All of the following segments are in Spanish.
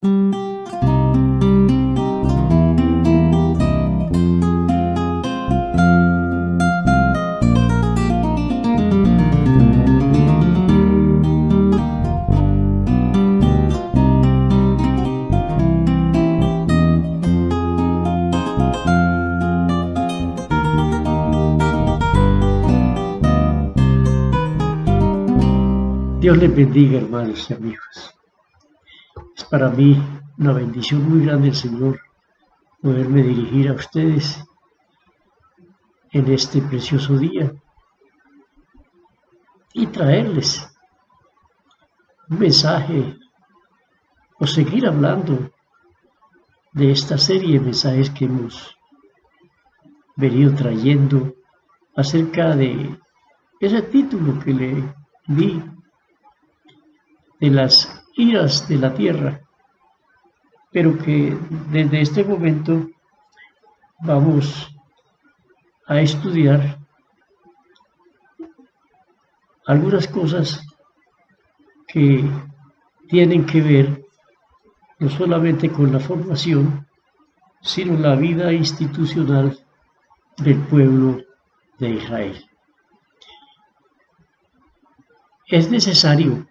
Dios les bendiga, hermanos y amigos. Es para mí una bendición muy grande el Señor poderme dirigir a ustedes en este precioso día y traerles un mensaje o seguir hablando de esta serie de mensajes que hemos venido trayendo acerca de ese título que le di, de las iras de la tierra, pero que desde este momento vamos a estudiar algunas cosas que tienen que ver no solamente con la formación, sino la vida institucional del pueblo de Israel. Es necesario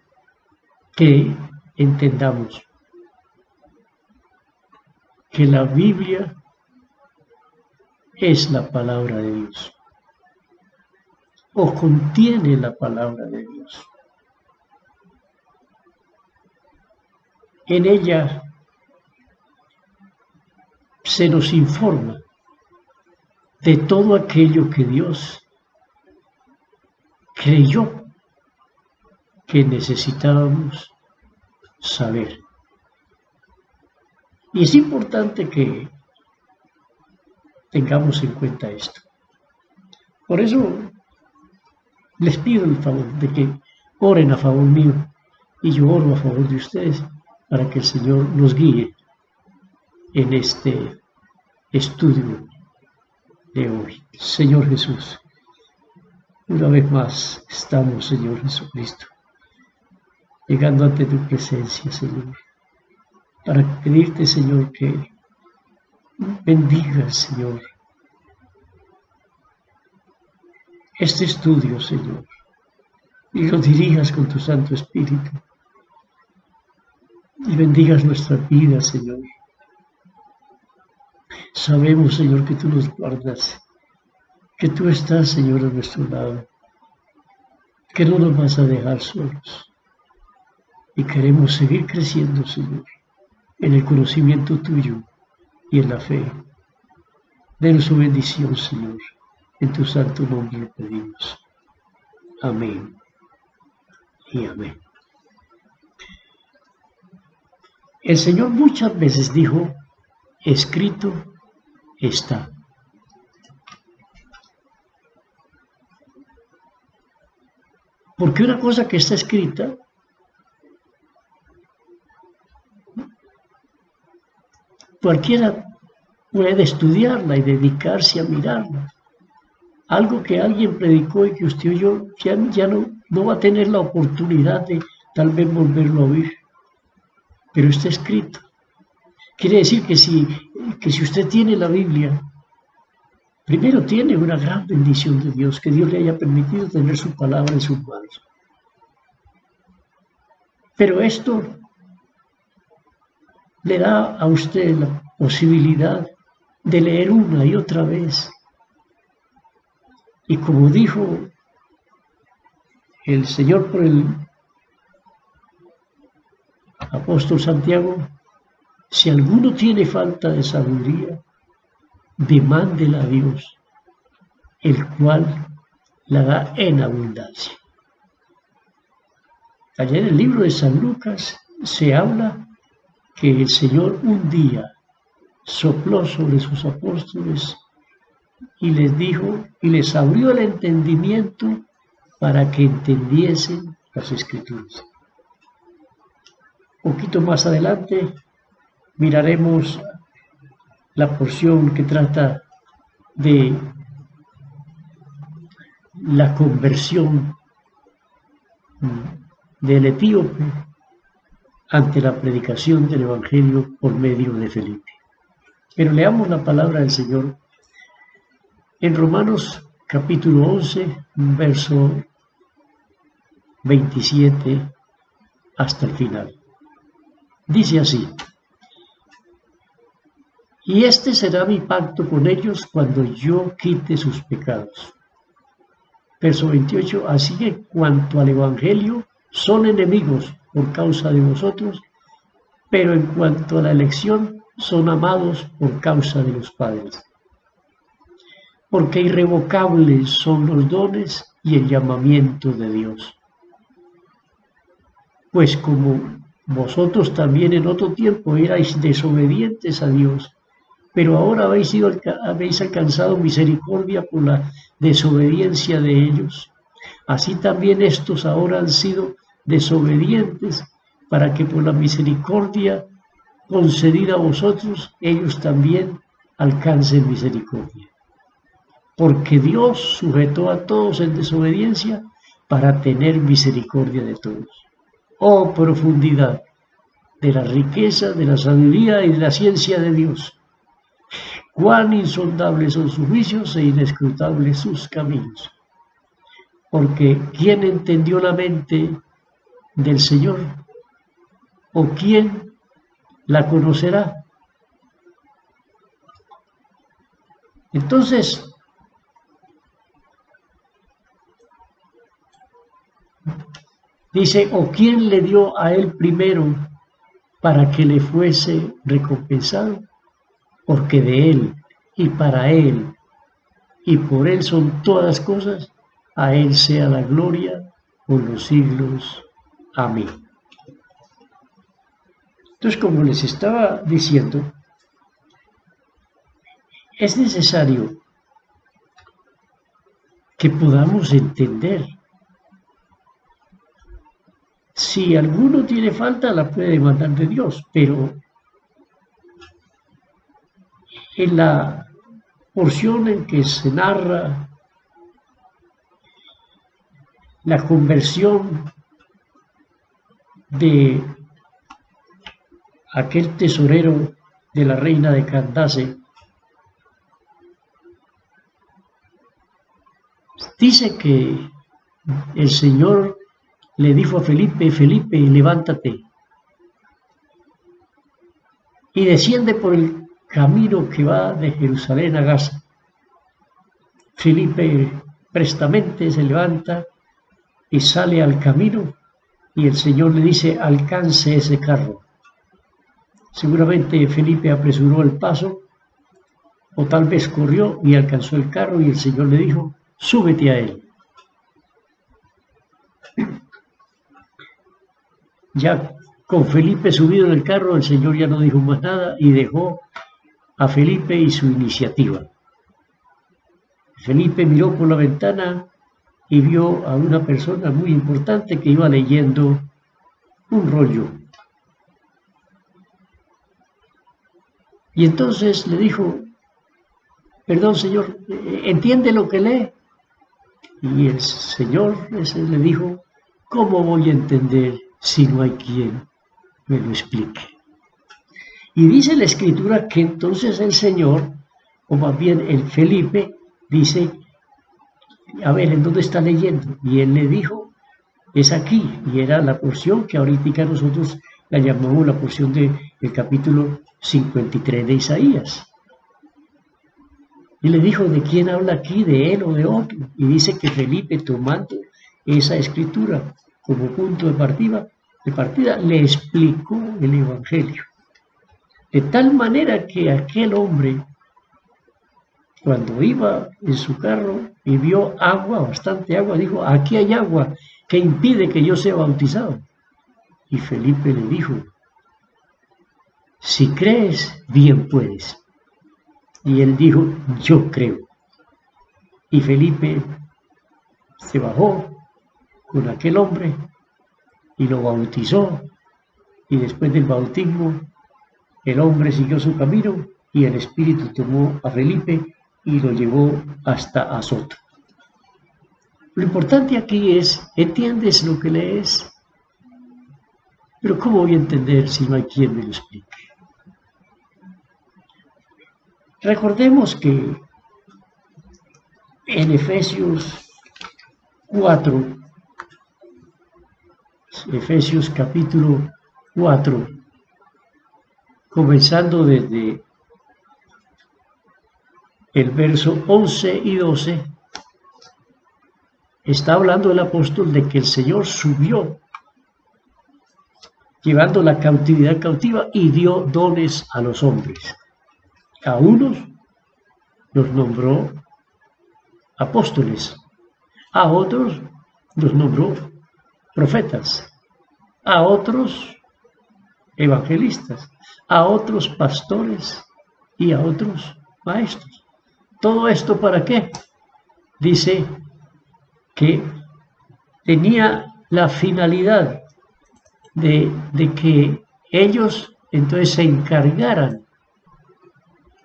que entendamos que la Biblia es la palabra de Dios, o contiene la palabra de Dios. En ella se nos informa de todo aquello que Dios creyó que necesitábamos saber. Y es importante que tengamos en cuenta esto. Por eso les pido el favor de que oren a favor mío y yo oro a favor de ustedes para que el Señor nos guíe en este estudio de hoy. Señor Jesús, una vez más estamos, Señor Jesucristo, llegando ante tu presencia, Señor, para pedirte, Señor, que bendigas, Señor, este estudio, Señor, y lo dirijas con tu Santo Espíritu, y bendigas nuestra vida, Señor. Sabemos, Señor, que tú nos guardas, que tú estás, Señor, a nuestro lado, que no nos vas a dejar solos, y queremos seguir creciendo, Señor, en el conocimiento tuyo y en la fe. Denos su bendición, Señor. En tu santo nombre lo pedimos. Amén y amén. El Señor muchas veces dijo, escrito está. Porque una cosa que está escrita cualquiera puede estudiarla y dedicarse a mirarla. Algo que alguien predicó y que usted y yo ya no va a tener la oportunidad de tal vez volverlo a oír. Pero está escrito. Quiere decir que si usted tiene la Biblia, primero tiene una gran bendición de Dios, que Dios le haya permitido tener su palabra en sus manos. Pero esto le da a usted la posibilidad de leer una y otra vez. Y como dijo el Señor por el apóstol Santiago, si alguno tiene falta de sabiduría, demándela a Dios, el cual la da en abundancia. Allá en el libro de San Lucas se habla que el Señor un día sopló sobre sus apóstoles y les dijo y les abrió el entendimiento para que entendiesen las Escrituras. Un poquito más adelante miraremos la porción que trata de la conversión del etíope ante la predicación del Evangelio por medio de Felipe. Pero leamos la palabra del Señor en Romanos capítulo 11, verso 27 hasta el final. Dice así: y este será mi pacto con ellos cuando yo quite sus pecados. Verso 28, así que cuanto al Evangelio, son enemigos por causa de vosotros, pero en cuanto a la elección, son amados por causa de los padres. Porque irrevocables son los dones y el llamamiento de Dios. Pues como vosotros también en otro tiempo erais desobedientes a Dios, pero ahora habéis alcanzado misericordia por la desobediencia de ellos. Así también estos ahora han sido desobedientes, para que por la misericordia concedida a vosotros, ellos también alcancen misericordia. Porque Dios sujetó a todos en desobediencia para tener misericordia de todos. Oh profundidad de la riqueza, de la sabiduría y de la ciencia de Dios. Cuán insondables son sus juicios e inescrutables sus caminos. Porque ¿quién entendió la mente del Señor? ¿O quién la conocerá? Entonces, dice, ¿o quién le dio a él primero para que le fuese recompensado? Porque de él y para él y por él son todas las cosas, a él sea la gloria por los siglos. Amén. Entonces, como les estaba diciendo, es necesario que podamos entender. Si alguno tiene falta, la puede demandar de Dios, pero en la porción en que se narra la conversión de aquel tesorero de la reina de Candace, dice que el Señor le dijo a Felipe, Felipe, levántate y desciende por el camino que va de Jerusalén a Gaza. Felipe prestamente se levanta y sale al camino y el Señor le dice, alcance ese carro. Seguramente Felipe apresuró el paso o tal vez corrió y alcanzó el carro y el Señor le dijo, súbete a él. Ya con Felipe subido en el carro, el Señor ya no dijo más nada y dejó a Felipe y su iniciativa. Felipe miró por la ventana y vio a una persona muy importante que iba leyendo un rollo. Y entonces le dijo, perdón señor, ¿entiende lo que lee? Y el Señor le dijo, ¿cómo voy a entender si no hay quien me lo explique? Y dice la Escritura que entonces el Señor, o más bien el Felipe, dice, a ver, ¿en dónde está leyendo? Y él le dijo, es aquí, y era la porción que ahorita nosotros la llamamos la porción del capítulo 53 de Isaías. Y le dijo, ¿de quién habla aquí? ¿De él o de otro? Y dice que Felipe, tomando esa escritura como punto de partida, le explicó el Evangelio. De tal manera que aquel hombre, cuando iba en su carro y vio agua, bastante agua, dijo, aquí hay agua que impide que yo sea bautizado. Y Felipe le dijo, si crees, bien puedes. Y él dijo, yo creo. Y Felipe se bajó con aquel hombre y lo bautizó. Y después del bautismo, el hombre siguió su camino y el Espíritu tomó a Felipe y lo llevó hasta Azoto. Lo importante aquí es, ¿entiendes lo que lees? Pero ¿cómo voy a entender si no hay quien me lo explique? Recordemos que en Efesios 4, Efesios capítulo 4, comenzando desde el verso 11 y 12, está hablando el apóstol de que el Señor subió llevando la cautividad cautiva y dio dones a los hombres. A unos los nombró apóstoles, a otros los nombró profetas, a otros evangelistas, a otros pastores y a otros maestros. ¿Todo esto para qué? Dice que tenía la finalidad de que ellos entonces se encargaran,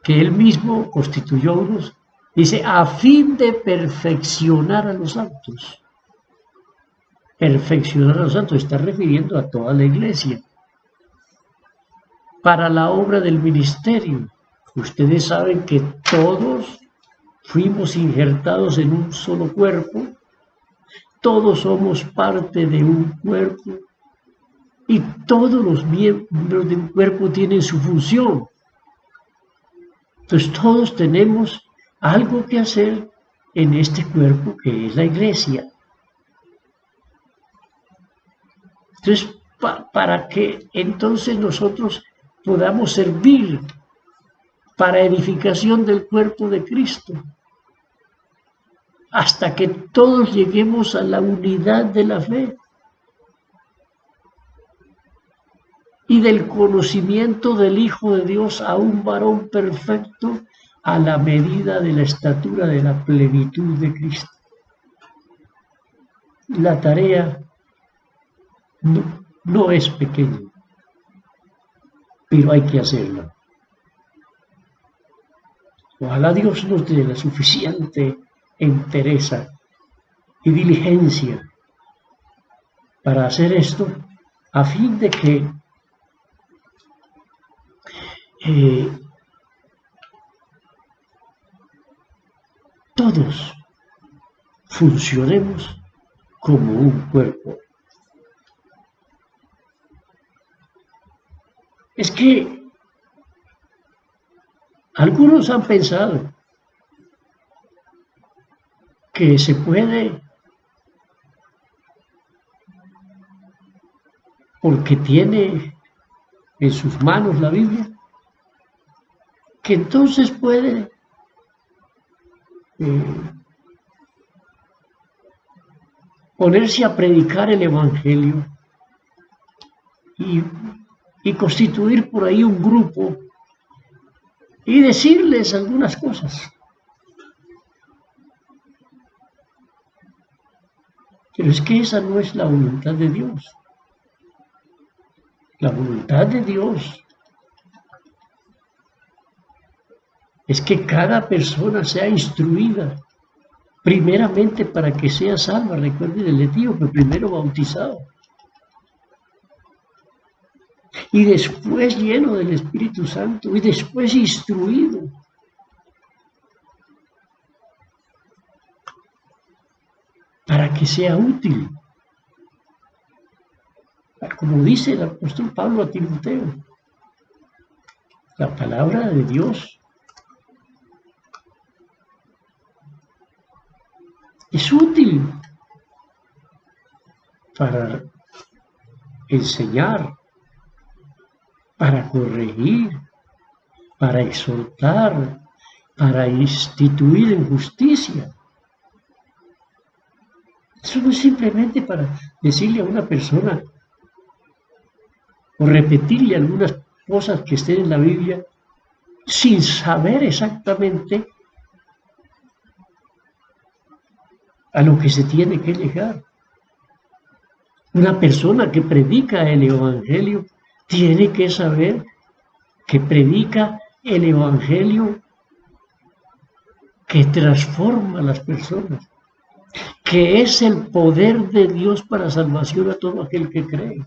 que él mismo constituyó unos, dice, a fin de perfeccionar a los santos. Perfeccionar a los santos, está refiriendo a toda la iglesia. Para la obra del ministerio. Ustedes saben que todos fuimos injertados en un solo cuerpo, todos somos parte de un cuerpo y todos los miembros de un cuerpo tienen su función. Entonces todos tenemos algo que hacer en este cuerpo que es la iglesia. Entonces, para que entonces nosotros podamos servir para edificación del cuerpo de Cristo, hasta que todos lleguemos a la unidad de la fe y del conocimiento del Hijo de Dios, a un varón perfecto, a la medida de la estatura de la plenitud de Cristo. La tarea no es pequeña, pero hay que hacerla. Ojalá Dios nos dé la suficiente entereza y diligencia para hacer esto, a fin de que todos funcionemos como un cuerpo. Es que algunos han pensado que se puede, porque tiene en sus manos la Biblia, que entonces puede ponerse a predicar el Evangelio y constituir por ahí un grupo y decirles algunas cosas. Pero es que esa no es la voluntad de Dios. La voluntad de Dios es que cada persona sea instruida, primeramente para que sea salva. Recuerden el etíope, primero bautizado y después lleno del Espíritu Santo y después instruido. Para que sea útil. Como dice el apóstol Pablo a Timoteo, la palabra de Dios es útil para enseñar, para corregir, para exhortar, para instituir en justicia. Eso no es simplemente para decirle a una persona o repetirle algunas cosas que estén en la Biblia sin saber exactamente a lo que se tiene que llegar. Una persona que predica el Evangelio tiene que saber que predica el Evangelio que transforma a las personas, que es el poder de Dios para salvación a todo aquel que cree.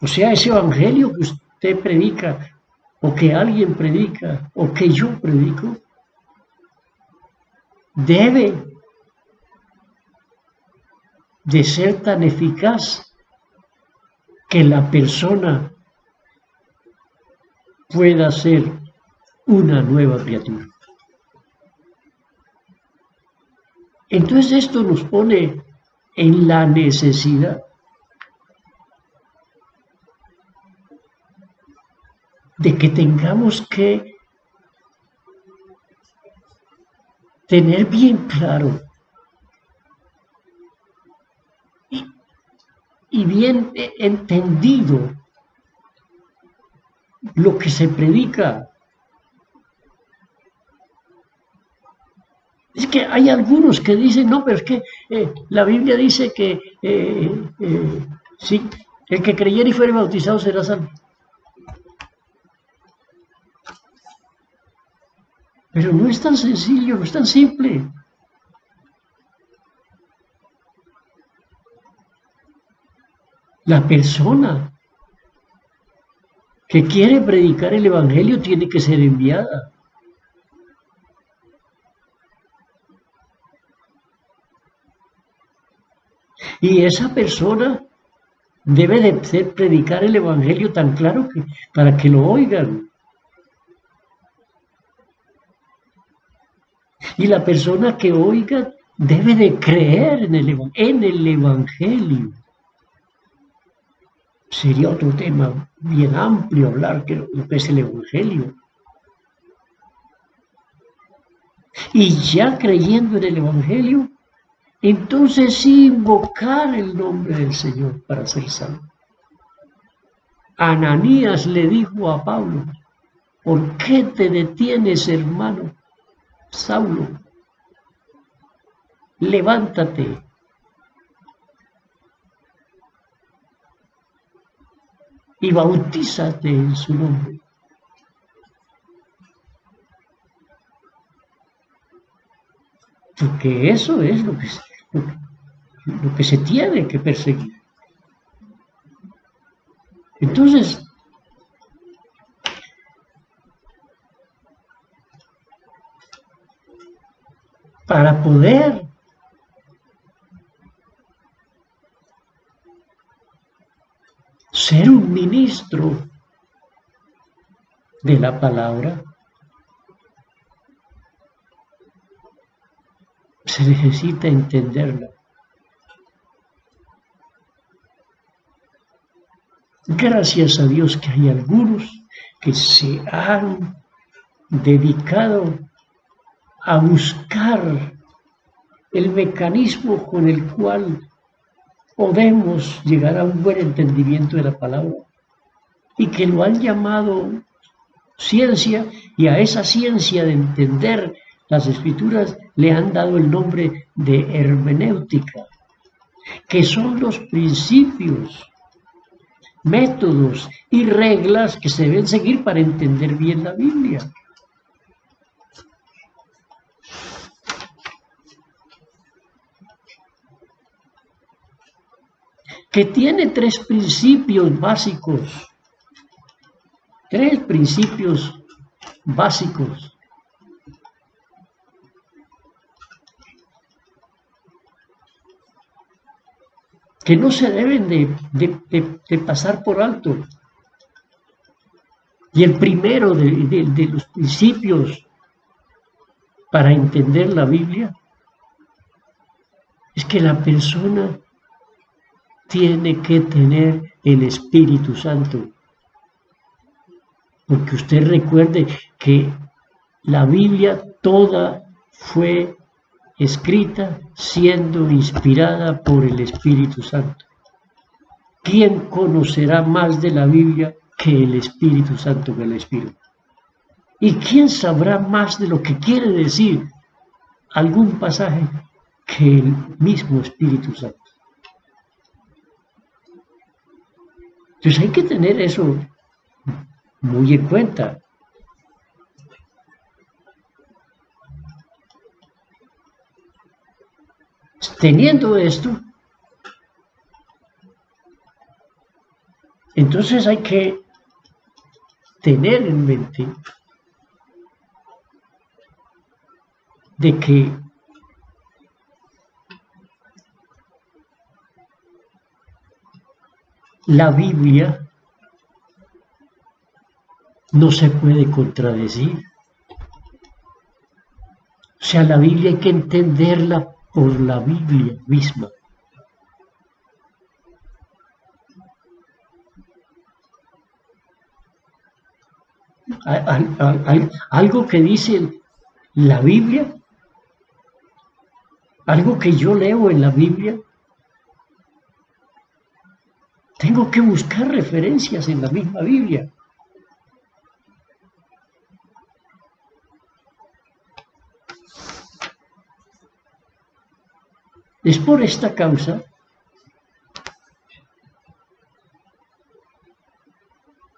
O sea, ese evangelio que usted predica, o que alguien predica, o que yo predico, debe de ser tan eficaz que la persona pueda ser una nueva criatura. Entonces esto nos pone en la necesidad de que tengamos que tener bien claro y bien entendido lo que se predica. Es que hay algunos que dicen, no, pero es que la Biblia dice que sí, el que creyera y fuere bautizado será salvo. Pero no es tan sencillo, no es tan simple. La persona que quiere predicar el Evangelio tiene que ser enviada. Y esa persona debe de predicar el Evangelio tan claro que para que lo oigan. Y la persona que oiga debe de creer en el Evangelio. Sería otro tema bien amplio hablar de lo que es el Evangelio. Y ya creyendo en el Evangelio, entonces sí invocar el nombre del Señor para ser salvo. Ananías le dijo a Pablo, ¿por qué te detienes, hermano Saulo? Levántate. Y bautízate en su nombre. Porque eso es lo que se tiene que perseguir. Entonces, para poder ser un ministro de la palabra, se necesita entenderla. Gracias a Dios que hay algunos que se han dedicado a buscar el mecanismo con el cual podemos llegar a un buen entendimiento de la palabra y que lo han llamado ciencia, y a esa ciencia de entender las escrituras le han dado el nombre de hermenéutica, que son los principios, métodos y reglas que se deben seguir para entender bien la Biblia. Que tiene tres principios básicos. Tres principios básicos. Que no se deben de pasar por alto. Y el primero de los principios para entender la Biblia es que la persona tiene que tener el Espíritu Santo. Porque usted recuerde que la Biblia toda fue escrita siendo inspirada por el Espíritu Santo. ¿Quién conocerá más de la Biblia que el Espíritu Santo que la inspiró? ¿Y quién sabrá más de lo que quiere decir algún pasaje que el mismo Espíritu Santo? Entonces hay que tener eso muy en cuenta. Teniendo esto, Entonces hay que tener en mente de que la Biblia no se puede contradecir. O sea, la Biblia hay que entenderla por la Biblia misma. Algo que dice la Biblia, algo que yo leo en la Biblia, tengo que buscar referencias en la misma Biblia. Es por esta causa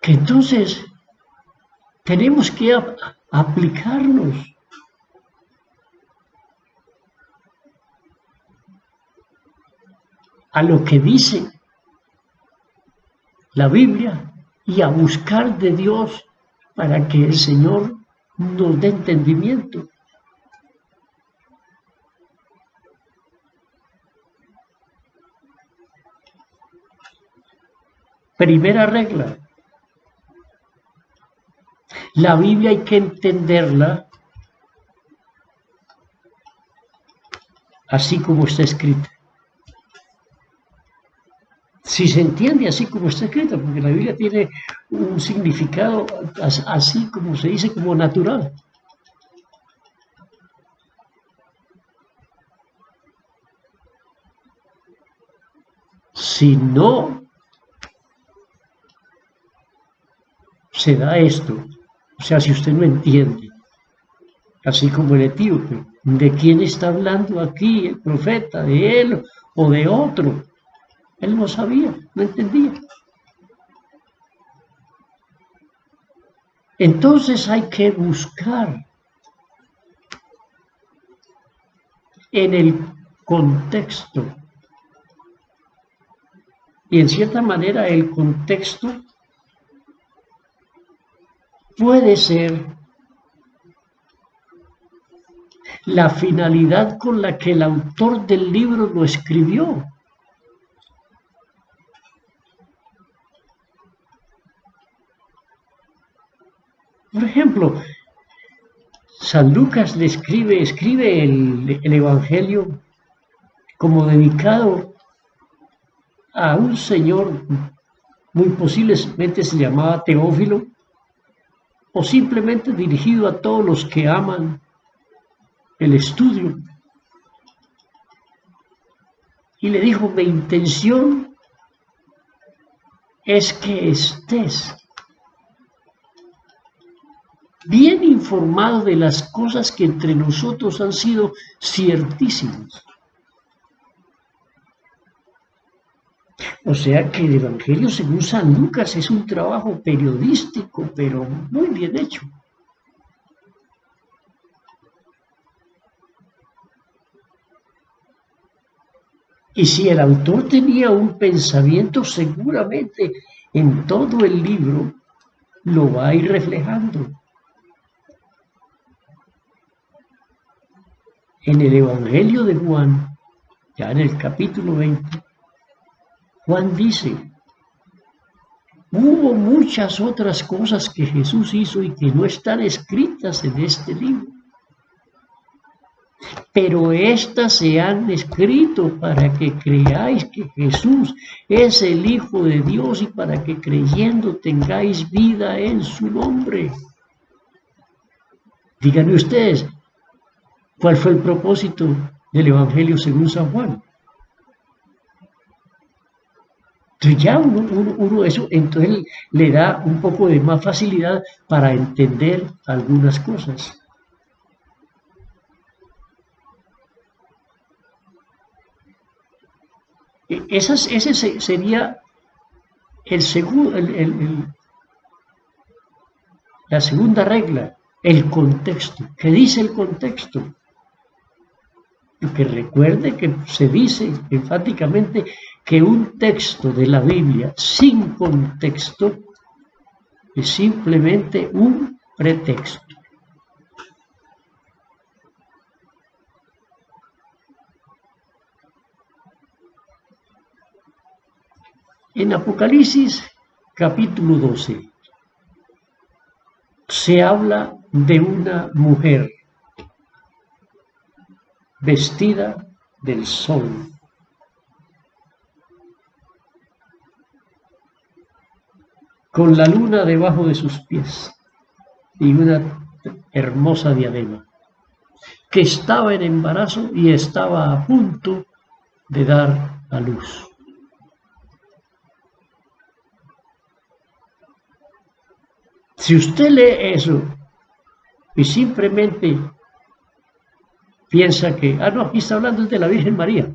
que entonces tenemos que aplicarnos a lo que dice la Biblia y a buscar de Dios para que el Señor nos dé entendimiento. Primera regla. La Biblia hay que entenderla así como está escrita. Si se entiende así como está escrita, porque la Biblia tiene un significado así como se dice, como natural. Si no se da esto, o sea, si usted no entiende, así como el etíope, ¿de quién está hablando aquí el profeta? ¿De él o de otro? Él no sabía, no entendía. Entonces hay que buscar en el contexto. Y en cierta manera el contexto puede ser la finalidad con la que el autor del libro lo escribió. Por ejemplo, San Lucas le escribe el Evangelio como dedicado a un señor, muy posiblemente se llamaba Teófilo, o simplemente dirigido a todos los que aman el estudio. Y le dijo, mi intención es que estés bien informado de las cosas que entre nosotros han sido ciertísimas. O sea que el Evangelio según San Lucas es un trabajo periodístico, pero muy bien hecho. Y si el autor tenía un pensamiento, seguramente en todo el libro lo va a ir reflejando. En el Evangelio de Juan, ya en el capítulo 20, Juan dice, hubo muchas otras cosas que Jesús hizo y que no están escritas en este libro, pero estas se han escrito para que creáis que Jesús es el Hijo de Dios y para que creyendo tengáis vida en su nombre. Díganme ustedes, ¿cuál fue el propósito del Evangelio según San Juan? Entonces ya uno eso entonces le da un poco de más facilidad para entender algunas cosas. Ese sería la segunda regla, el contexto. ¿Qué dice el contexto? Que recuerde que se dice enfáticamente que un texto de la Biblia sin contexto es simplemente un pretexto. En Apocalipsis capítulo 12 se habla de una mujer vestida del sol, con la luna debajo de sus pies y una hermosa diadema, que estaba en embarazo y estaba a punto de dar a luz. Si usted lee eso y simplemente piensa que, no, aquí está hablando de la Virgen María.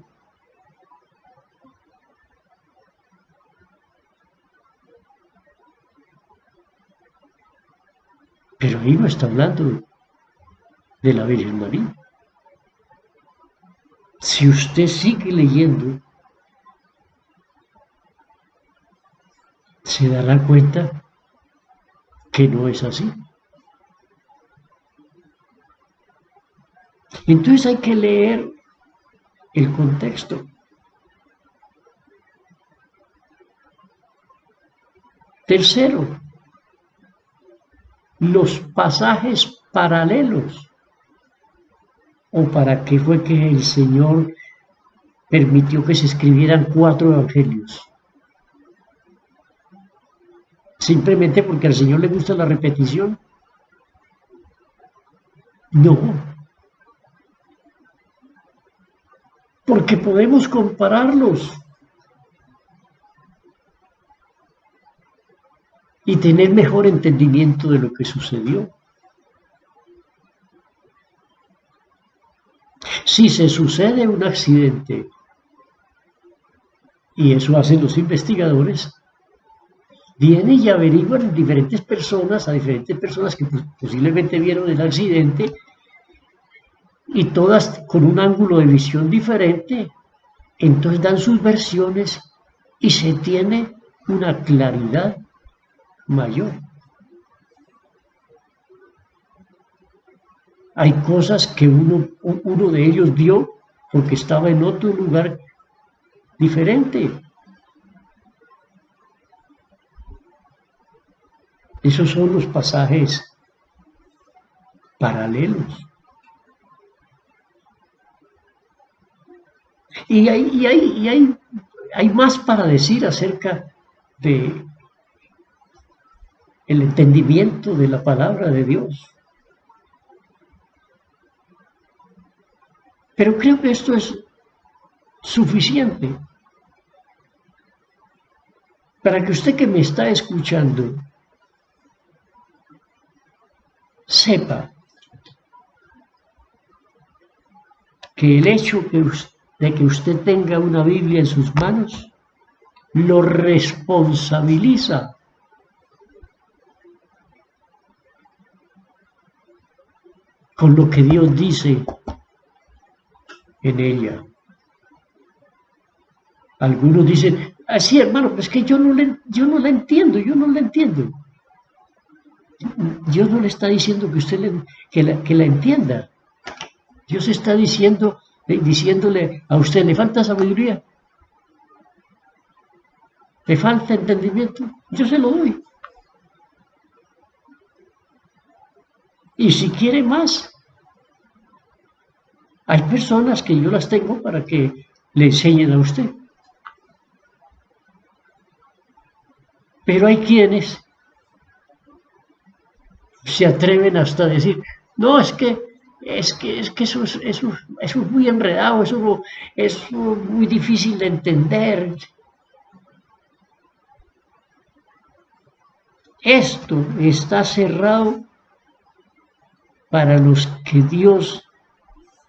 Pero ahí no está hablando de la Virgen María. Si usted sigue leyendo, se dará cuenta que no es así. Entonces hay que leer el contexto. Tercero, los pasajes paralelos. ¿O para qué fue que el Señor permitió que se escribieran 4 evangelios? ¿Simplemente porque al Señor le gusta la repetición? No. Porque podemos compararlos y tener mejor entendimiento de lo que sucedió. Si se sucede un accidente, y eso hacen los investigadores, vienen y averiguan a diferentes personas que posiblemente vieron el accidente, y todas con un ángulo de visión diferente, entonces dan sus versiones y se tiene una claridad mayor. Hay cosas que uno de ellos vio porque estaba en otro lugar diferente. Esos son los pasajes paralelos. Y hay más para decir acerca de el entendimiento de la palabra de Dios. Pero creo que esto es suficiente para que usted que me está escuchando sepa que el hecho de que usted tenga una Biblia en sus manos lo responsabiliza con lo que Dios dice en ella. Algunos dicen, así hermano, pues que yo no la entiendo. Dios no le está diciendo que usted que la entienda. Dios está diciéndole a usted, ¿le falta sabiduría? ¿Le falta entendimiento? Yo se lo doy. Y si quiere más, hay personas que yo las tengo para que le enseñen a usted. Pero hay quienes se atreven hasta a decir, no, es que eso es muy enredado, eso es muy difícil de entender. Esto está cerrado para los que Dios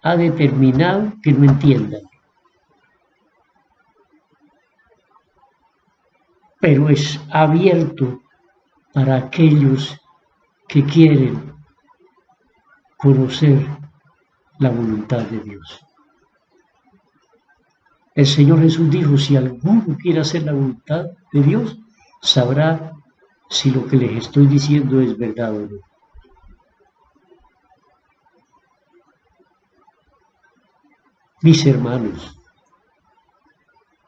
ha determinado que no entiendan. Pero es abierto para aquellos que quieren conocer la voluntad de Dios. El Señor Jesús dijo, si alguno quiere hacer la voluntad de Dios, sabrá si lo que les estoy diciendo es verdad o no. Mis hermanos,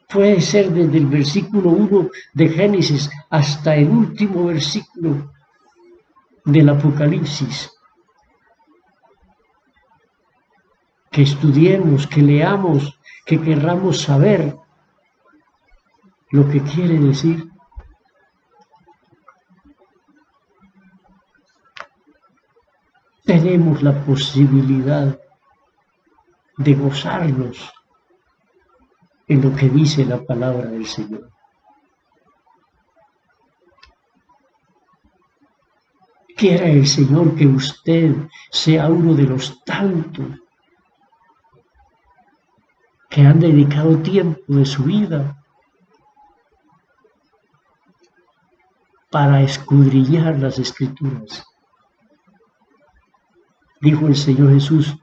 puede ser desde el versículo 1 de Génesis hasta el último versículo del Apocalipsis, que estudiemos, que leamos, que querramos saber lo que quiere decir. Tenemos la posibilidad de gozarnos en lo que dice la palabra del Señor. Quiera el Señor que usted sea uno de los tantos que han dedicado tiempo de su vida para escudriñar las Escrituras. Dijo el Señor Jesús,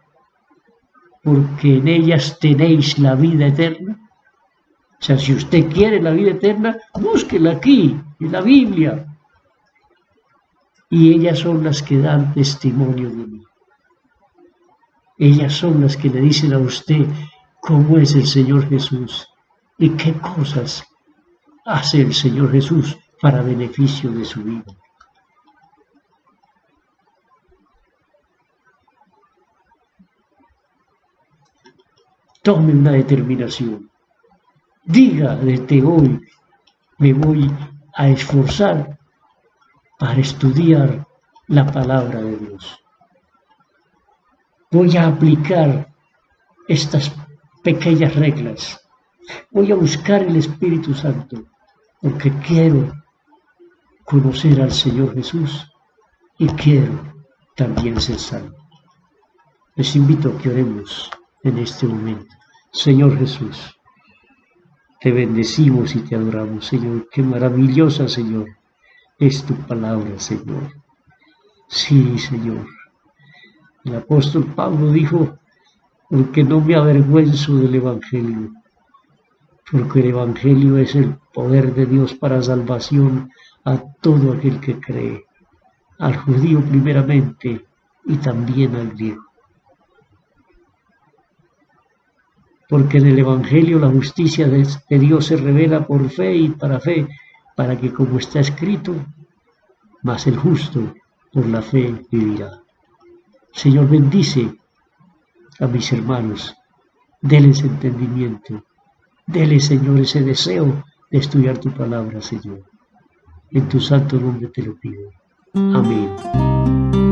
porque en ellas tenéis la vida eterna. O sea, si usted quiere la vida eterna, búsquela aquí, en la Biblia. Y ellas son las que dan testimonio de mí. Ellas son las que le dicen a usted cómo es el Señor Jesús y qué cosas hace el Señor Jesús para beneficio de su vida. Tome una determinación. Diga desde hoy, me voy a esforzar para estudiar la palabra de Dios. Voy a aplicar estas pequeñas reglas. Voy a buscar el Espíritu Santo porque quiero conocer al Señor Jesús y quiero también ser salvo. Les invito a que oremos en este momento. Señor Jesús, te bendecimos y te adoramos, Señor. Qué maravillosa, Señor, es tu palabra, Señor. Sí, Señor. El apóstol Pablo dijo, porque no me avergüenzo del Evangelio, porque el Evangelio es el poder de Dios para salvación a todo aquel que cree, al judío primeramente y también al griego. Porque en el Evangelio la justicia de Dios se revela por fe y para fe, para que como está escrito, mas el justo por la fe vivirá. Señor, bendice a mis hermanos, déles entendimiento, déles, Señor, ese deseo de estudiar tu palabra, Señor. En tu santo nombre te lo pido. Amén.